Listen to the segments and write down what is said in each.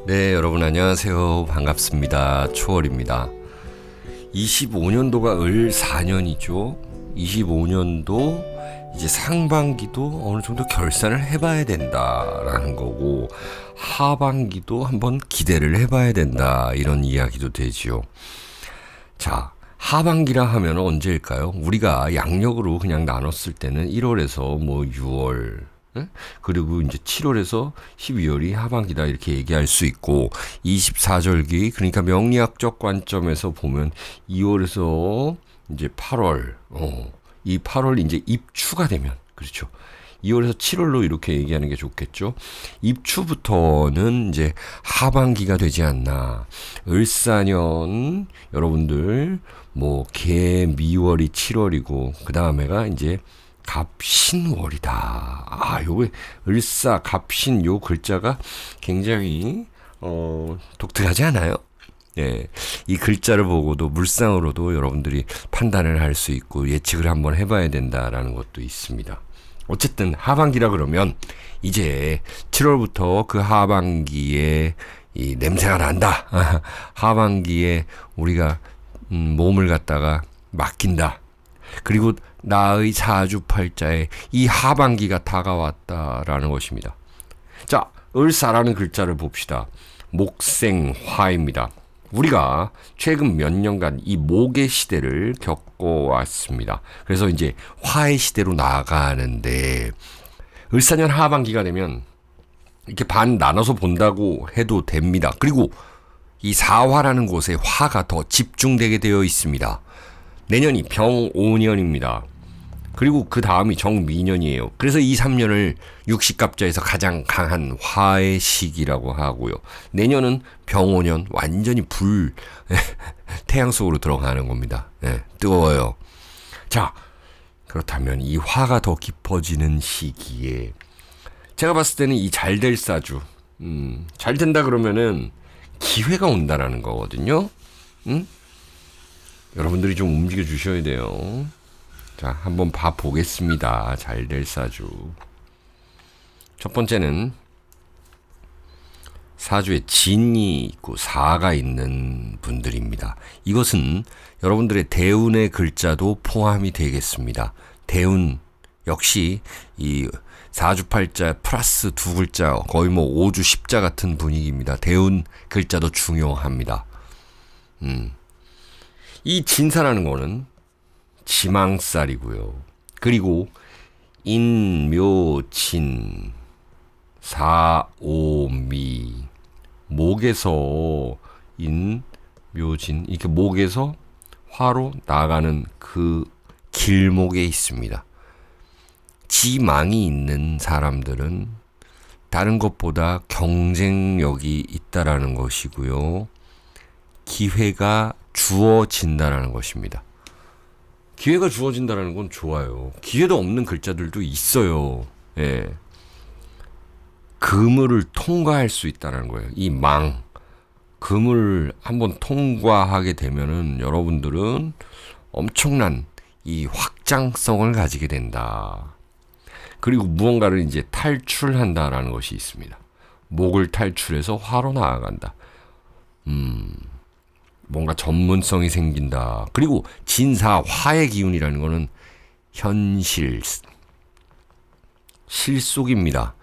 네, 여러분 안녕하세요. 반갑습니다. 초월입니다. 25년도가 을 4년이죠. 25년도 이제 상반기도 어느 정도 결산을 해봐야 된다라는 거고, 하반기도 한번 기대를 해봐야 된다, 이런 이야기도 되지요. 자, 하반기라 하면 언제일까요? 우리가 양력으로 그냥 나눴을 때는 1월에서 뭐 6월, 그리고 이제 7월에서 12월이 하반기다 이렇게 얘기할 수 있고, 24절기, 그러니까 명리학적 관점에서 보면 2월에서 이제 8월, 이 8월 이제 입추가 되면, 그렇죠. 2월에서 7월로 이렇게 얘기하는 게 좋겠죠. 입추부터는 이제 하반기가 되지 않나. 을사년 여러분들 뭐 개미월이 7월이고 그 다음에가 이제 갑신월이다. 요게 을사 갑신 요 글자가 굉장히 독특하지 않아요? 예, 이 글자를 보고도 물상으로도 여러분들이 판단을 할 수 있고 예측을 한번 해봐야 된다라는 것도 있습니다. 어쨌든 하반기라 그러면 이제 7월부터 그 하반기에 이 냄새가 난다. 하반기에 우리가 몸을 갖다가 맡긴다. 그리고 나의 사주팔자에 이 하반기가 다가왔다라는 것입니다. 자, 을사라는 글자를 봅시다. 목생화입니다. 우리가 최근 몇 년간 이 목의 시대를 겪어왔습니다. 그래서 이제 화의 시대로 나아가는데, 을사년 하반기가 되면 이렇게 반 나눠서 본다고 해도 됩니다. 그리고 이 사화라는 곳에 화가 더 집중되게 되어 있습니다. 내년이 병오년입니다. 그리고 그 다음이 정미년이에요. 그래서 이 3년을 육식갑자에서 가장 강한 화의 시기라고 하고요. 내년은 병오년, 완전히 태양 속으로 들어가는 겁니다. 뜨거워요. 자, 그렇다면 이 화가 더 깊어지는 시기에 제가 봤을 때는 이 잘 될 사주, 잘 된다 그러면은 기회가 온다라는 거거든요. 여러분들이 좀 움직여 주셔야 돼요. 자, 한번 봐보겠습니다. 잘 될 사주. 첫 번째는 사주에 진이 있고 사가 있는 분들입니다. 이것은 여러분들의 대운의 글자도 포함이 되겠습니다. 대운 역시 이 사주팔자 플러스 두 글자, 거의 뭐 오주 십자 같은 분위기입니다. 대운 글자도 중요합니다. 이 진사라는 거는 지망살이고요. 그리고 인묘진 사오미, 목에서 인묘진, 이렇게 목에서 화로 나가는 그 길목에 있습니다. 지망이 있는 사람들은 다른 것보다 경쟁력이 있다라는 것이고요. 기회가 주어진다라는 것입니다. 기회가 주어진다는 건 좋아요. 기회도 없는 글자들도 있어요. 예. 그물을 통과할 수 있다는 거예요. 이 그물을 한번 통과하게 되면은 여러분들은 엄청난 이 확장성을 가지게 된다. 그리고 무언가를 이제 탈출한다라는 것이 있습니다. 목을 탈출해서 화로 나아간다. 뭔가 전문성이 생긴다. 그리고 진사 화의 기운이라는 거는 현실, 실속입니다.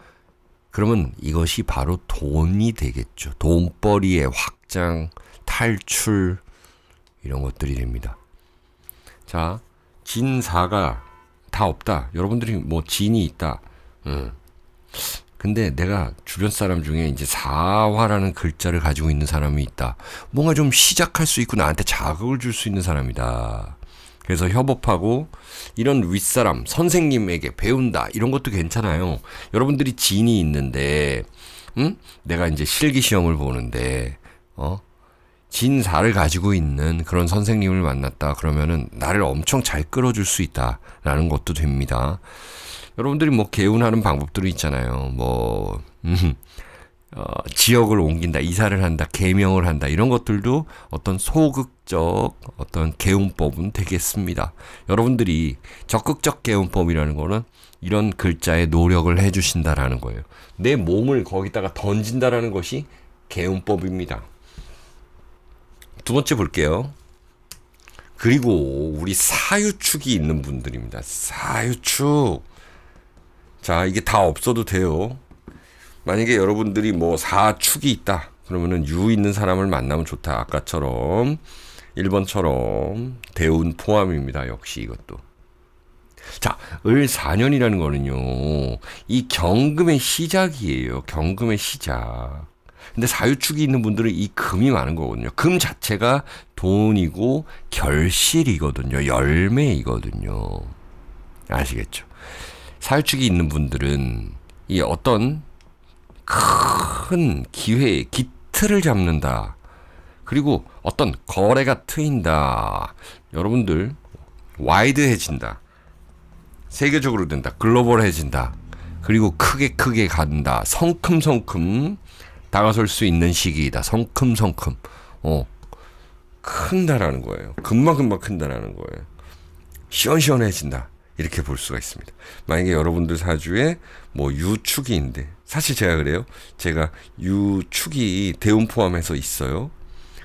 그러면 이것이 바로 돈이 되겠죠. 돈벌이의 확장, 탈출, 이런 것들이 됩니다. 자, 진사가 다 없다. 여러분들이 뭐 진이 있다. 근데 내가 주변 사람 중에 이제 사화라는 글자를 가지고 있는 사람이 있다. 뭔가 좀 시작할 수 있고 나한테 자극을 줄 수 있는 사람이다. 그래서 협업하고 이런 윗사람, 선생님에게 배운다. 이런 것도 괜찮아요. 여러분들이 진이 있는데, 내가 이제 실기시험을 보는데, 진사를 가지고 있는 그런 선생님을 만났다. 그러면은 나를 엄청 잘 끌어줄 수 있다라는 것도 됩니다. 여러분들이 뭐 개운하는 방법들이 있잖아요. 뭐 지역을 옮긴다, 이사를 한다, 개명을 한다, 이런 것들도 어떤 소극적 어떤 개운법은 되겠습니다. 여러분들이 적극적 개운법이라는 거는 이런 글자에 노력을 해주신다라는 거예요. 내 몸을 거기다가 던진다라는 것이 개운법입니다. 두 번째 볼게요. 그리고 우리 사유축이 있는 분들입니다. 사유축. 자, 이게 다 없어도 돼요. 만약에 여러분들이 뭐 사축이 있다. 그러면은 유 있는 사람을 만나면 좋다. 아까처럼 1번처럼 대운 포함입니다. 역시 이것도. 자, 을 4년이라는 거는요. 이 경금의 시작이에요. 경금의 시작. 근데 사유축이 있는 분들은 이 금이 많은 거거든요. 금 자체가 돈이고 결실이거든요. 열매이거든요. 아시겠죠? 사유축이 있는 분들은 이 어떤 큰 기회, 기틀을 잡는다. 그리고 어떤 거래가 트인다. 여러분들 와이드해진다. 세계적으로 된다. 글로벌해진다. 그리고 크게 간다. 성큼성큼 다가설 수 있는 시기이다. 성큼성큼. 큰다라는 거예요. 금방 큰다라는 거예요. 시원시원해진다. 이렇게 볼 수가 있습니다. 만약에 여러분들 사주에 뭐 유축이 있는데, 사실 제가 그래요. 제가 유축이 대운 포함해서 있어요.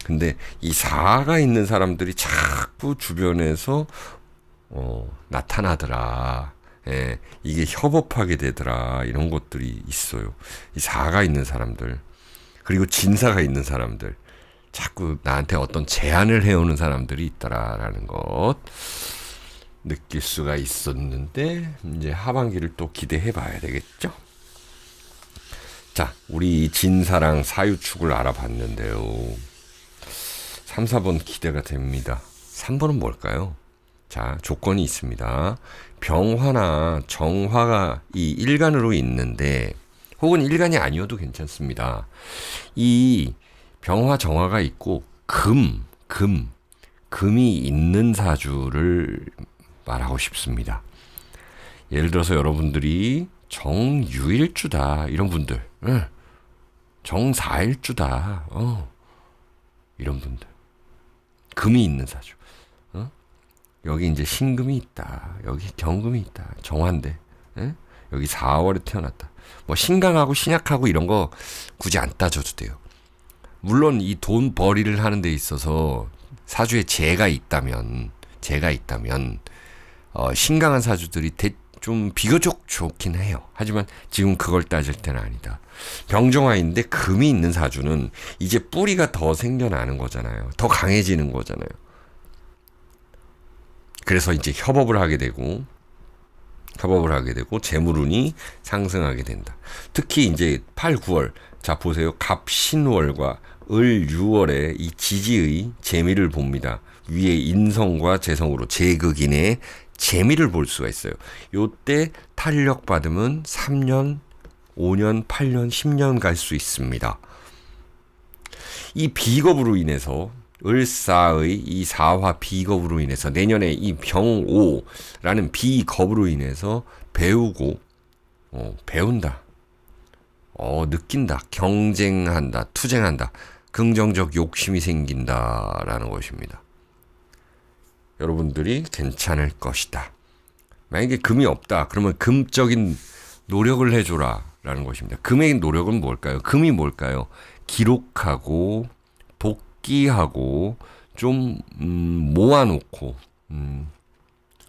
근데 이 사가 있는 사람들이 자꾸 주변에서 나타나더라. 예, 이게 협업하게 되더라. 이런 것들이 있어요. 이 사가 있는 사람들. 그리고 진사가 있는 사람들. 자꾸 나한테 어떤 제안을 해오는 사람들이 있더라라는 것 느낄 수가 있었는데, 이제 하반기를 또 기대해 봐야 되겠죠. 자, 우리 진사랑 사유축을 알아봤는데요. 3, 4번 기대가 됩니다. 3번은 뭘까요? 자, 조건이 있습니다. 병화나 정화가 이 일간으로 있는데, 혹은 일간이 아니어도 괜찮습니다. 이 병화 정화가 있고 금이 있는 사주를 말하고 싶습니다. 예를 들어서 여러분들이 정유일주다 이런 분들, 정사일주다 이런 분들, 금이 있는 사주, 여기 이제 신금이 있다, 여기 경금이 있다, 정화인데, 여기 4월에 태어났다. 뭐 신강하고 신약하고 이런 거 굳이 안 따져도 돼요. 물론 이 돈 벌이를 하는 데 있어서 사주에 재가 있다면 신강한 사주들이 좀 비교적 좋긴 해요. 하지만 지금 그걸 따질 때는 아니다. 병정화인데 금이 있는 사주는 이제 뿌리가 더 생겨나는 거잖아요. 더 강해지는 거잖아요. 그래서 이제 협업을 하게 되고 재물운이 상승하게 된다. 특히 이제 8, 9월. 자, 보세요. 갑신월과 을 6월에 이 지지의 재미를 봅니다. 위에 인성과 재성으로 제극인의 재미를 볼 수가 있어요. 요때 탄력 받으면 3년, 5년, 8년, 10년 갈 수 있습니다. 이 비겁으로 인해서 을사의 이 사화 비겁으로 인해서 내년에 이 병오라는 비겁으로 인해서 배운다. 느낀다. 경쟁한다. 투쟁한다. 긍정적 욕심이 생긴다라는 것입니다. 여러분들이 괜찮을 것이다. 만약에 금이 없다. 그러면 금적인 노력을 해줘라 라는 것입니다. 금의 노력은 뭘까요? 금이 뭘까요? 기록하고 복기하고 좀 모아놓고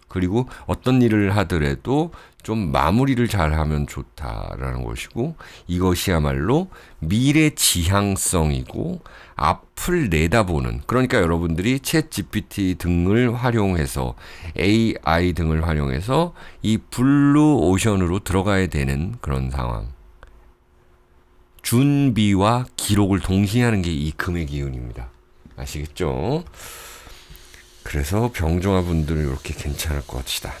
그리고 어떤 일을 하더라도 좀 마무리를 잘하면 좋다라는 것이고, 이것이야말로 미래 지향성이고 앞을 내다보는, 그러니까 여러분들이 챗 GPT 등을 활용해서 AI 등을 활용해서 이 블루 오션으로 들어가야 되는 그런 상황. 준비와 기록을 동시에 하는 게 이 금의 기운입니다. 아시겠죠? 그래서 병정화 분들은 이렇게 괜찮을 것이다.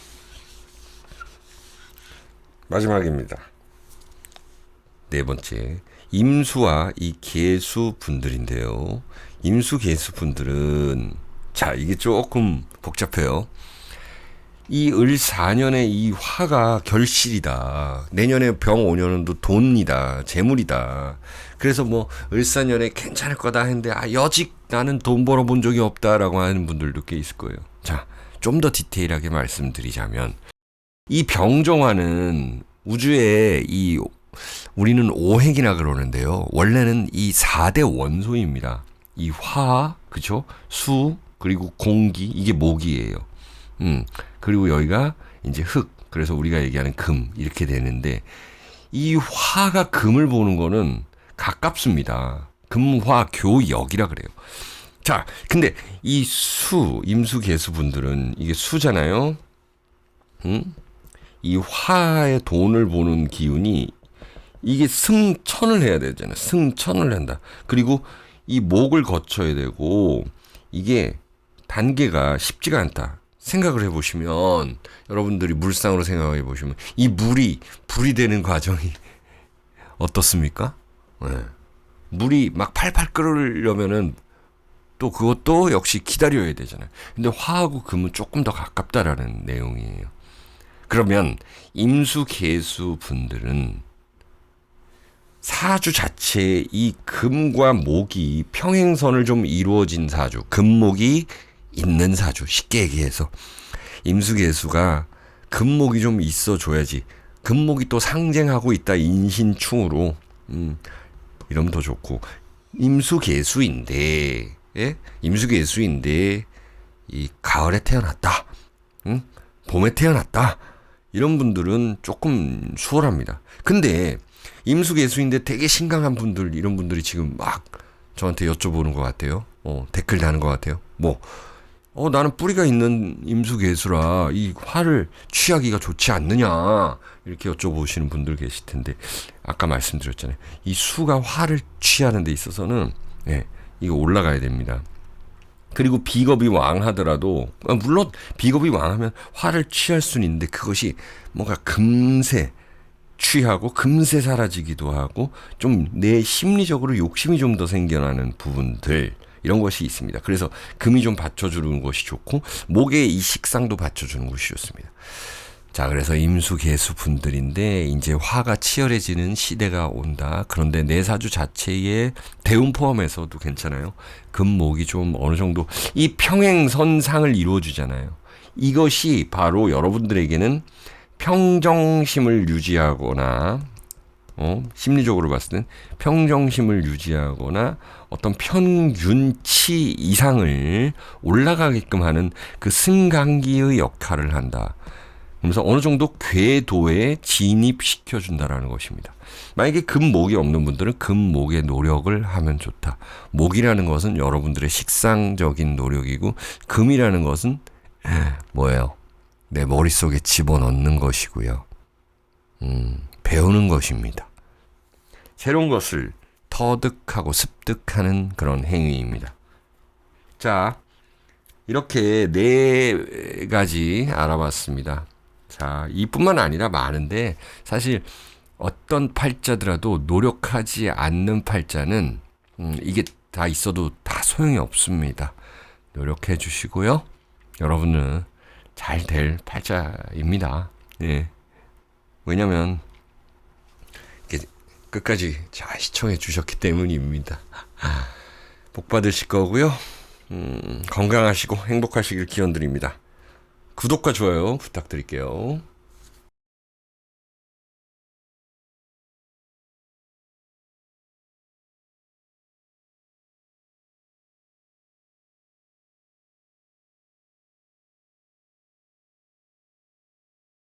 마지막입니다. 네 번째, 임수와 이 계수 분들인데요. 임수 계수 분들은, 자, 이게 조금 복잡해요. 이 을 4년에 이 화가 결실이다. 내년에 병 5년은 돈이다. 재물이다. 그래서 뭐 을 4년에 괜찮을 거다 했는데 여직 나는 돈 벌어본 적이 없다라고 하는 분들도 꽤 있을 거예요. 자, 좀 더 디테일하게 말씀드리자면, 이 병정화는 우주에 이 우리는 오행이라 그러는데요. 원래는 이 4대 원소입니다. 이 화, 그쵸? 수, 그리고 공기, 이게 목이에요. 그리고 여기가 이제 흙, 그래서 우리가 얘기하는 금, 이렇게 되는데, 이 화가 금을 보는 거는 가깝습니다. 금화교역이라 그래요. 자, 근데 이 수, 임수개수 분들은 이게 수잖아요. 이 화의 돈을 보는 기운이 이게 승천을 해야 되잖아요. 승천을 한다. 그리고 이 목을 거쳐야 되고 이게 단계가 쉽지가 않다. 생각을 해보시면 여러분들이 물상으로 생각해 보시면 이 물이 불이 되는 과정이 어떻습니까? 네. 물이 막 팔팔 끓으려면은 또 그것도 역시 기다려야 되잖아요. 근데 화하고 금은 조금 더 가깝다라는 내용이에요. 그러면 임수개수 분들은 사주 자체에 이 금과 목이 평행선을 좀 이루어진 사주, 금목이 있는 사주, 쉽게 얘기해서 임수개수가 금목이 좀 있어줘야지. 금목이 또 상징하고 있다, 인신충으로. 이러면 더 좋고. 임수개수인데, 예? 임수개수인데 이 가을에 태어났다, 봄에 태어났다, 이런 분들은 조금 수월합니다. 근데 임수개수인데 되게 신강한 분들, 이런 분들이 지금 막 저한테 여쭤보는 것 같아요. 댓글 다는 것 같아요. 나는 뿌리가 있는 임수개수라 이 화를 취하기가 좋지 않느냐, 이렇게 여쭤보시는 분들 계실 텐데, 아까 말씀드렸잖아요. 이 수가 화를 취하는 데 있어서는 이거 올라가야 됩니다. 그리고 비겁이 왕하더라도, 물론 비겁이 왕하면 화를 취할 수는 있는데 그것이 뭔가 금세 취하고 금세 사라지기도 하고 좀 내 심리적으로 욕심이 좀 더 생겨나는 부분들, 이런 것이 있습니다. 그래서 금이 좀 받쳐주는 것이 좋고 목의 이 식상도 받쳐주는 것이 좋습니다. 자, 그래서 임수개수 분들인데 이제 화가 치열해지는 시대가 온다. 그런데 내 사주 자체에 대운 포함해서도 괜찮아요. 금목이 좀 어느 정도 이 평행선상을 이루어주잖아요. 이것이 바로 여러분들에게는 평정심을 유지하거나 심리적으로 봤을 땐 평정심을 유지하거나 어떤 평균치 이상을 올라가게끔 하는 그 승강기의 역할을 한다. 그래서 어느 정도 궤도에 진입시켜준다라는 것입니다. 만약에 금목이 없는 분들은 금목의 노력을 하면 좋다. 목이라는 것은 여러분들의 식상적인 노력이고, 금이라는 것은 뭐예요? 내 머릿속에 집어넣는 것이고요. 배우는 것입니다. 새로운 것을 터득하고 습득하는 그런 행위입니다. 자, 이렇게 4가지 알아봤습니다. 자, 이뿐만 아니라 많은데, 사실 어떤 팔자더라도 노력하지 않는 팔자는 이게 다 있어도 다 소용이 없습니다. 노력해 주시고요. 여러분은 잘 될 팔자입니다. 예. 왜냐면 이렇게 끝까지 잘 시청해 주셨기 때문입니다. 복 받으실 거고요. 건강하시고 행복하시길 기원드립니다. 구독과 좋아요 부탁드릴게요.